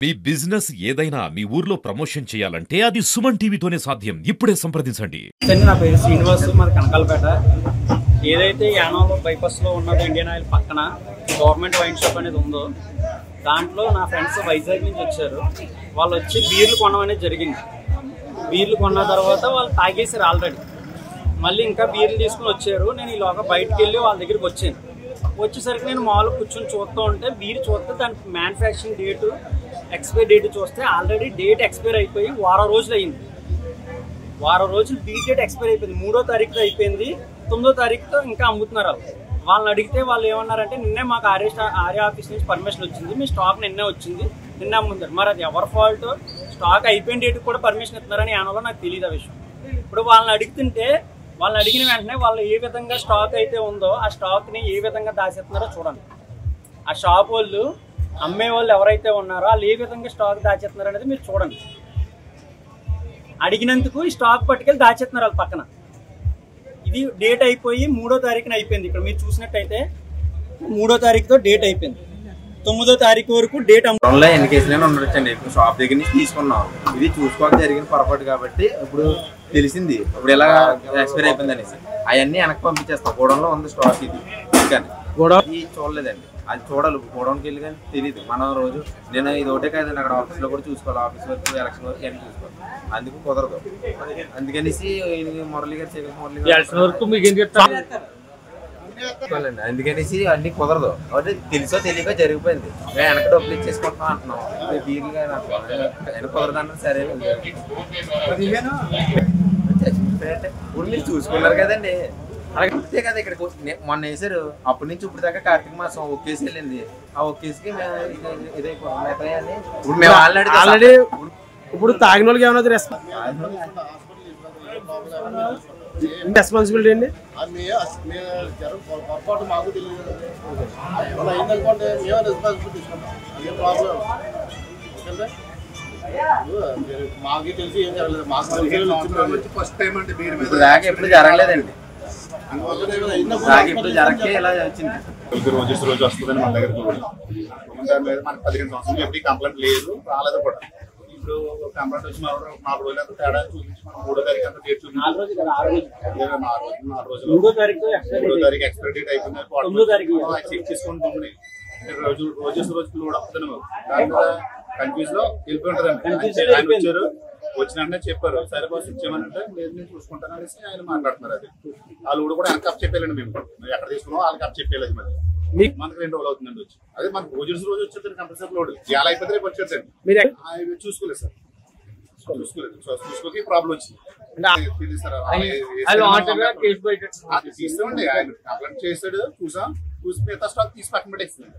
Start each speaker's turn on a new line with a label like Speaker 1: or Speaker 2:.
Speaker 1: మీ business ఏదైనా మీ ఊర్లో promotion చేయాలంటే అది సుమన్ టీవీతోనే సాధ్యం. ఇప్పుడే సంప్రదించండి.
Speaker 2: నా పేరు శ్రీనివాస్, మాది కనకాలపేట. ఏదైతే యానాలో బైపాస్లో ఉన్నదో ఇండియన్ ఆయిల్ పక్కన గవర్నమెంట్ వైన్ షాప్ అనేది ఉందో, దాంట్లో నా ఫ్రెండ్స్ వైజాగ్ నుంచి వచ్చారు. వాళ్ళు వచ్చి బీర్లు కొనడం అనేది జరిగింది. బీర్లు కొన్న తర్వాత వాళ్ళు తాగేసారు ఆల్రెడీ. మళ్ళీ ఇంకా బీర్లు తీసుకుని వచ్చారు. నేను ఈలోగా బయటకు వెళ్ళి వాళ్ళ దగ్గరికి వచ్చాను. వచ్చేసరికి నేను మామూలుగా కూర్చొని చూస్తూ ఉంటే బీర్ చూస్తే దాని మ్యానుఫ్యాక్చరింగ్ డేటు, ఎక్స్పైరీ డేట్ చూస్తే ఆల్రెడీ డేట్ ఎక్స్పైర్ అయిపోయి వారం రోజులు అయింది. వారం రోజులు బీర్ డేట్ ఎక్స్పైర్ అయిపోయింది. 3వ తారీఖుతో అయిపోయింది. 9వ తారీఖుతో ఇంకా అమ్ముతున్నారు. వాళ్ళని అడిగితే వాళ్ళు ఏమన్నారంటే, నిన్నే మాకు ఆర్య ఆఫీస్ నుంచి పర్మిషన్ వచ్చింది, మీ స్టాక్ నిన్నే వచ్చింది, నిన్నే అమ్ముతారు. మరి అది ఎవరి ఫాల్ట్? స్టాక్ అయిపోయిన డేట్కి కూడా పర్మిషన్ ఇస్తున్నారని యానలో నాకు తెలియదు ఆ విషయం. ఇప్పుడు వాళ్ళని అడుగుతుంటే, వాళ్ళని అడిగిన వెంటనే వాళ్ళు ఏ విధంగా స్టాక్ అయితే ఉందో ఆ స్టాక్ని ఏ విధంగా దాచేస్తున్నారో చూడండి. ఆ షాప్ వాళ్ళు, అమ్మే వాళ్ళు ఎవరైతే ఉన్నారో వాళ్ళు ఏ విధంగా స్టాక్ దాచేస్తున్నారు అనేది మీరు చూడండి. అడిగినందుకు ఈ స్టాక్ పట్టుకెళ్ళి దాచేస్తున్నారు వాళ్ళ పక్కన. ఇది డేట్ అయిపోయి 3వ తారీఖున అయిపోయింది. ఇక్కడ మీరు చూసినట్టయితే 3వ తారీఖుతో డేట్ అయిపోయింది. 9వ తారీఖు వరకు డేట్
Speaker 3: ఎన్ని కేసులైనా ఉండొచ్చండి. ఇప్పుడు షాప్ దగ్గర నుంచి తీసుకున్నాం, ఇది చూసుకోవాలి జరిగిన పొరపాటు కాబట్టి ఇప్పుడు తెలిసింది. ఇప్పుడు ఎలా ఎక్స్పైర్ అయిపోయింది అనేసి అవన్నీ వెనక్కి పంపించేస్తాం. గోడౌన్లో ఉంది స్టాక్. ఇది కానీ గోడౌన్ చూడలేదండి, అది చూడాలి. గోడౌన్కి వెళ్ళి కానీ తెలియదు. మనం రోజు నేను ఇది ఒకటే కాదండి, అక్కడ ఆఫీస్లో కూడా చూసుకోవాలి. ఆఫీస్ వరకు ఎలక్షన్ వరకు అన్నీ చూసుకోవాలి. అందుకు కుదరదు. అందుకనేసి మురళి గారు చెప్పాలండి. అందుకనేసి అన్ని కుదరదు. అంటే తెలుసో తెలియక జరిగిపోయింది. మేము వెనక డబ్బులు ఇచ్చేసుకుంటాం అంటున్నాం. బీర్లు కానీ వెనక కుదరదు అన్నది సరే. ఇప్పుడు మీరు చూసుకున్నారు కదండి, అలాగే కదా. ఇక్కడ మొన్న వేసారు, అప్పటి నుంచి ఇప్పుడు దాకా కార్తీక మాసం ఒక్కేసి వెళ్ళింది. ఆ ఒక్కేసికి ఇదైపోయింది. ఇప్పుడు మేము ఆల్రెడీ
Speaker 4: ఇప్పుడు తాగిన వాళ్ళకి ఏమన్నా రెస్పాన్సిబిలిటీ అండి?
Speaker 5: మాకు తెలియదు అయిందనుకోండి, మేమే రెస్పాన్సిబిలిటీ తీసుకుంటాం. అదే ప్రాబ్లం. ఎందుకంటే మాకు తెలిసి ఏం జరగలేదు. మాకు ఫస్ట్ టైం అంటే
Speaker 3: దాకా ఎప్పుడు జరగలేదండి. ఇప్పుడు జరగకే ఇలా వచ్చింది.
Speaker 5: రోజు వస్తుందని మన దగ్గర మనకు 15 సంవత్సరాలు ఎప్పుడు కంప్లైంట్ లేదు, రాలేదు కూడా. ఇప్పుడు కంప్లైంట్ వచ్చి 4 రోజులు తేడా చూపించి మనం 3వ తారీఖు అంతా డేట్ చూపించి 4 రోజులు 3వ తారీఖు ఎక్స్పైరీ డేట్ అయిపోయింది. చెక్ చేసుకుంటుంది. రోజు లోడ్ వస్తుంది. దాని మీద కన్ఫ్యూజ్ లో వెళ్ళిపోయి ఉంటుందండి. ఆయన వచ్చారు, వచ్చిన చెప్పారు, సరే బాస్ ఇచ్చామనంటే లేదు నేను చూసుకుంటాను అనేసి ఆయన మాట్లాడుతున్నారు. అది వాళ్ళు కూడా వెనక అప్ చెప్పేయాలండి. మేము ఎక్కడ తీసుకున్నాం వాళ్ళకి అప్ చెప్పేయాలి. మరి మనకు 2 రోజులు అవుతుందండి వచ్చి. అదే మనకు రోజు వచ్చేది కంపల్సరీ లోడ్. ఎలా అయిపోతే రేపు వచ్చేదండి. చూసుకోలేదు సార్, చూసుకోకి ప్రాబ్లం వచ్చింది. తీసుకోండి. ఆయన కంప్లైంట్ చేశాడు, చూసి మిగతా స్టాక్ తీసి పక్కన పెట్టేస్తుంది.